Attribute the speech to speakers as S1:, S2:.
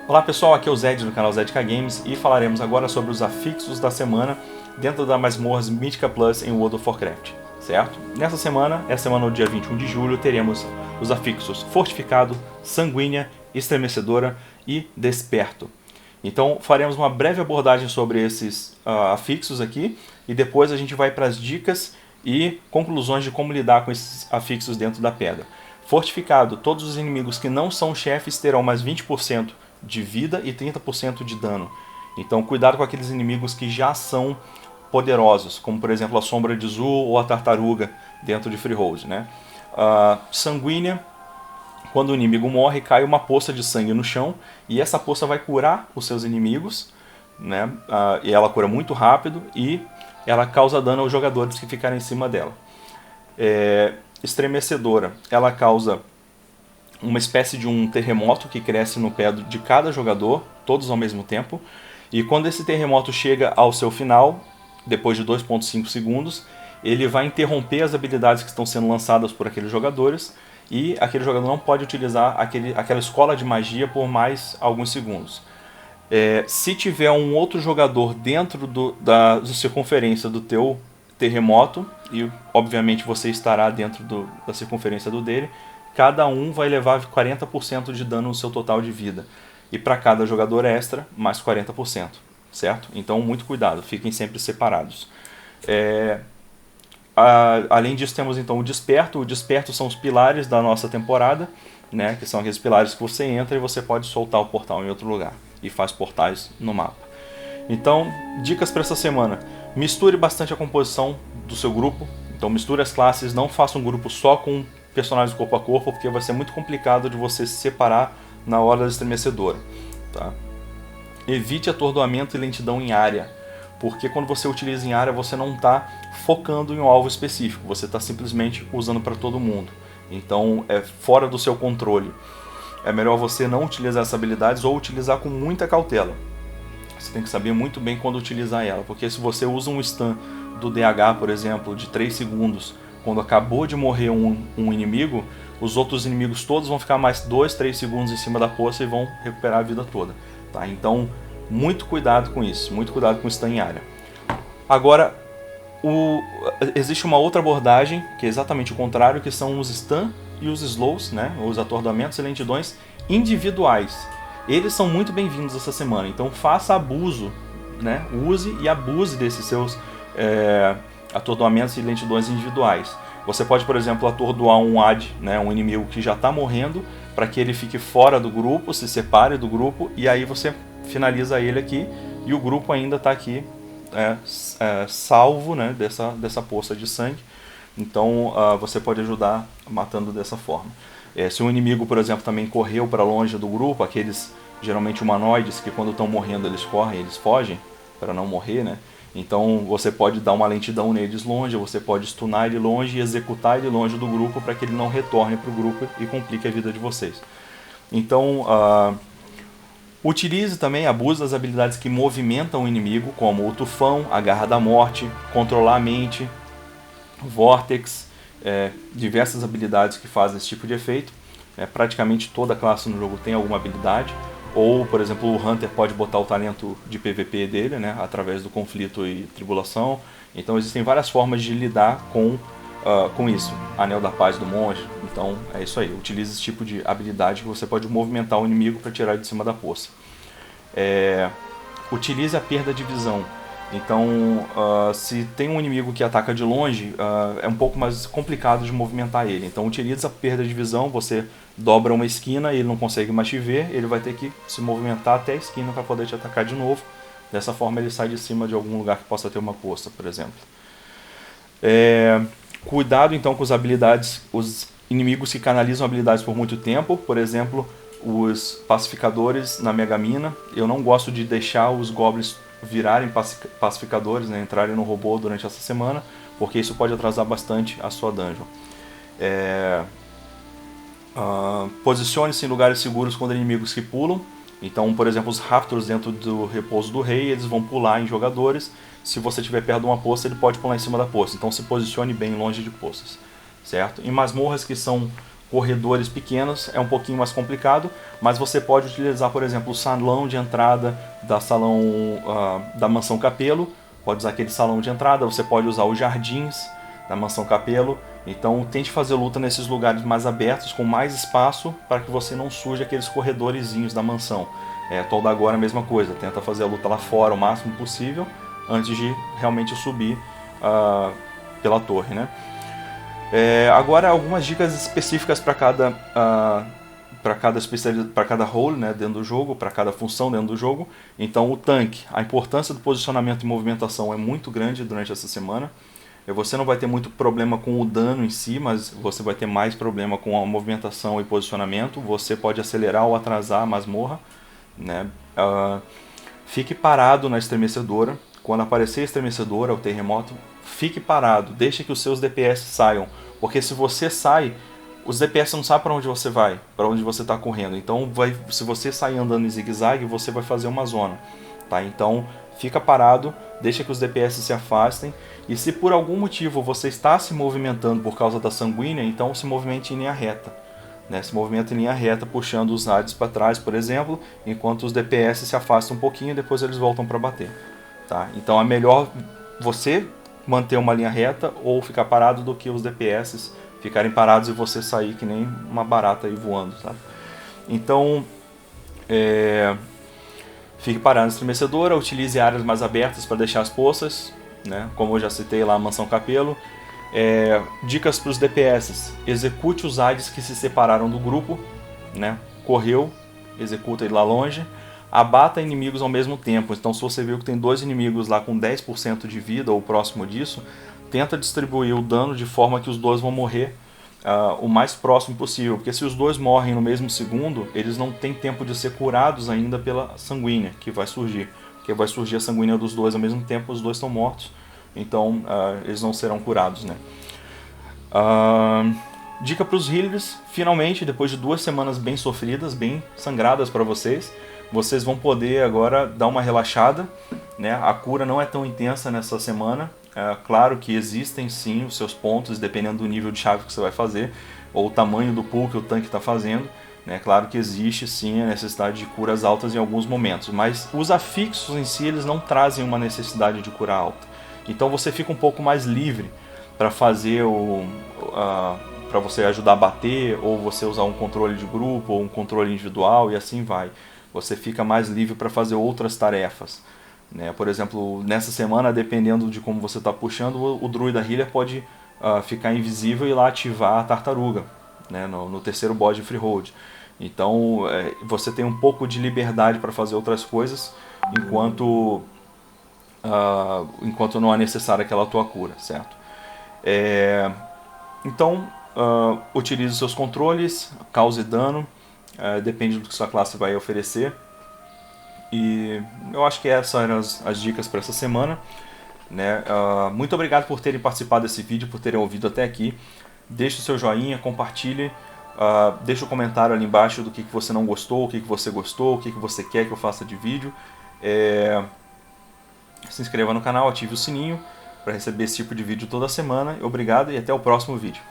S1: Olá pessoal, aqui é o Zed do canal ZK Games e falaremos agora sobre os afixos da semana dentro da masmorras Mythica Plus em World of Warcraft, certo? Nessa semana, do dia 21 de julho, teremos os afixos Fortificado, Sanguínea, Estremecedora e Desperto. Então faremos uma breve abordagem sobre esses afixos aqui e depois a gente vai para as dicas e conclusões de como lidar com esses afixos dentro da pedra. Fortificado, todos os inimigos que não são chefes terão mais 20% de vida e 30% de dano. Então cuidado com aqueles inimigos que já são poderosos, como por exemplo a Sombra de Zu ou a Tartaruga dentro de Freehold, né? Sanguínea, quando o inimigo morre, cai uma poça de sangue no chão e essa poça vai curar os seus inimigos, né? E ela cura muito rápido e ela causa dano aos jogadores que ficarem em cima dela. Estremecedora, ela causa uma espécie de um terremoto que cresce no pé de cada jogador, todos ao mesmo tempo, e quando esse terremoto chega ao seu final, depois de 2,5 segundos, ele vai interromper as habilidades que estão sendo lançadas por aqueles jogadores, e aquele jogador não pode utilizar aquela escola de magia por mais alguns segundos. Se tiver um outro jogador dentro da circunferência do teu terremoto, e obviamente você estará dentro da circunferência do dele, cada um vai levar 40% de dano no seu total de vida. E para cada jogador extra, mais 40%, certo? Então, muito cuidado, fiquem sempre separados. Além disso, temos então o Desperto. O Desperto são os pilares da nossa temporada, né? Que são aqueles pilares que você entra e você pode soltar o portal em outro lugar. E faz portais no mapa. Então, dicas para essa semana. Misture bastante a composição do seu grupo. Então, misture as classes, não faça um grupo só com personagens corpo a corpo, porque vai ser muito complicado de você se separar na hora da estremecedora. Tá? Evite atordoamento e lentidão em área, porque quando você utiliza em área, você não está focando em um alvo específico, você está simplesmente usando para todo mundo. Então, é fora do seu controle. É melhor você não utilizar essas habilidades ou utilizar com muita cautela. Você tem que saber muito bem quando utilizar ela, porque se você usa um stun do DH, por exemplo, de 3 segundos, quando acabou de morrer um inimigo, os outros inimigos todos vão ficar mais 2, 3 segundos em cima da poça e vão recuperar a vida toda. Tá? Então, muito cuidado com isso, muito cuidado com stun em área. Agora, existe uma outra abordagem, que é exatamente o contrário, que são os stun e os slows, né? Os atordoamentos e lentidões individuais. Eles são muito bem-vindos essa semana, então faça abuso, né? Use e abuse desses seus atordoamentos e lentidões individuais. Você pode, por exemplo, atordoar um AD, né, um inimigo que já está morrendo, para que ele fique fora do grupo, se separe do grupo, e aí você finaliza ele aqui, e o grupo ainda está aqui salvo, né, dessa poça de sangue. Então você pode ajudar matando dessa forma. Se um inimigo, por exemplo, também correu para longe do grupo, aqueles geralmente humanoides que quando estão morrendo eles correm, eles fogem para não morrer, né? Então você pode dar uma lentidão neles longe, você pode stunar ele longe e executar ele longe do grupo para que ele não retorne para o grupo e complique a vida de vocês. Então utilize também, abuse das habilidades que movimentam o inimigo, como o Tufão, a Garra da Morte, Controlar a Mente, Vortex, diversas habilidades que fazem esse tipo de efeito. Praticamente toda classe no jogo tem alguma habilidade. Ou, por exemplo, o Hunter pode botar o talento de PVP dele, né, através do conflito e tribulação. Então existem várias formas de lidar com isso. Anel da Paz do Monge. Então é isso aí. Utilize esse tipo de habilidade que você pode movimentar o inimigo para tirar ele de cima da poça. Utilize a perda de visão. Então, se tem um inimigo que ataca de longe, é um pouco mais complicado de movimentar ele. Então, utilize a perda de visão, você dobra uma esquina e ele não consegue mais te ver, ele vai ter que se movimentar até a esquina para poder te atacar de novo. Dessa forma, ele sai de cima de algum lugar que possa ter uma poça, por exemplo. Cuidado, então, com as habilidades, os inimigos que canalizam habilidades por muito tempo, por exemplo, os pacificadores na Megamina. Eu não gosto de deixar os goblins virarem pacificadores, né, entrarem no robô durante essa semana, porque isso pode atrasar bastante a sua dungeon. Posicione-se em lugares seguros contra inimigos que pulam. Então, por exemplo, os Raptors dentro do repouso do rei, eles vão pular em jogadores. Se você estiver perto de uma poça, ele pode pular em cima da poça. Então se posicione bem longe de poças, certo? Em masmorras que são corredores pequenos é um pouquinho mais complicado, mas você pode utilizar, por exemplo, o salão de entrada da Mansão Capello, pode usar aquele salão de entrada, você pode usar os jardins da Mansão Capello. Então tente fazer luta nesses lugares mais abertos, com mais espaço, para que você não suje aqueles corredorzinhos da mansão. Toda agora a mesma coisa, tenta fazer a luta lá fora o máximo possível, antes de realmente subir pela torre, né? Agora algumas dicas específicas para cada role, né, dentro do jogo, para cada função dentro do jogo. Então o tanque, a importância do posicionamento e movimentação é muito grande durante essa semana. Você não vai ter muito problema com o dano em si, mas você vai ter mais problema com a movimentação e posicionamento. Você pode acelerar ou atrasar a masmorra, né? Fique parado na estremecedora. Quando aparecer a estremecedora, o terremoto, fique parado, deixe que os seus DPS saiam. Porque se você sai, os DPS não sabem para onde você vai, para onde você está correndo. Então, se você sair andando em zigue-zague, você vai fazer uma zona. Tá? Então, fica parado, deixa que os DPS se afastem. E se por algum motivo você está se movimentando por causa da sanguínea, então se movimente em linha reta. Né? Se movimenta em linha reta, puxando os ADs para trás, por exemplo, enquanto os DPS se afastam um pouquinho e depois eles voltam para bater. Tá? Então é melhor você manter uma linha reta ou ficar parado do que os DPS ficarem parados e você sair que nem uma barata aí voando. Tá? Então, fique parado na estremecedora, utilize áreas mais abertas para deixar as poças, né? Como eu já citei lá a Mansão Capello. Dicas para os DPS: execute os ADs que se separaram do grupo, né? Correu, executa ele lá longe. Abata inimigos ao mesmo tempo. Então, se você viu que tem 2 inimigos lá com 10% de vida ou próximo disso, tenta distribuir o dano de forma que os 2 vão morrer o mais próximo possível. Porque se os 2 morrem no mesmo segundo, eles não têm tempo de ser curados ainda pela sanguínea que vai surgir. Porque vai surgir a sanguínea dos 2 ao mesmo tempo, os 2 estão mortos. Então, eles não serão curados, né? Dica para os healers: finalmente, depois de 2 semanas bem sofridas, bem sangradas para vocês vão poder agora dar uma relaxada, né? A cura não é tão intensa nessa semana. Claro que existem sim os seus pontos, dependendo do nível de chave que você vai fazer, ou o tamanho do pool que o tanque está fazendo. Né? Claro que existe sim a necessidade de curas altas em alguns momentos, mas os afixos em si eles não trazem uma necessidade de cura alta. Então você fica um pouco mais livre para fazer para você ajudar a bater, ou você usar um controle de grupo, ou um controle individual, e assim vai. Você fica mais livre para fazer outras tarefas. Né? Por exemplo, nessa semana, dependendo de como você está puxando, o druida healer pode ficar invisível e ir lá ativar a tartaruga, né? no terceiro boss de Freehold. Então você tem um pouco de liberdade para fazer outras coisas enquanto não é necessária aquela tua cura, certo? Então utilize os seus controles, cause dano, depende do que sua classe vai oferecer. E eu acho que essas eram as dicas para essa semana, né? Muito obrigado por terem participado desse vídeo, por terem ouvido até aqui. Deixe o seu joinha, compartilhe, deixe um comentário ali embaixo do que você não gostou, o que você gostou, o que você quer que eu faça de vídeo. Se inscreva no canal, ative o sininho para receber esse tipo de vídeo toda semana. Obrigado e até o próximo vídeo.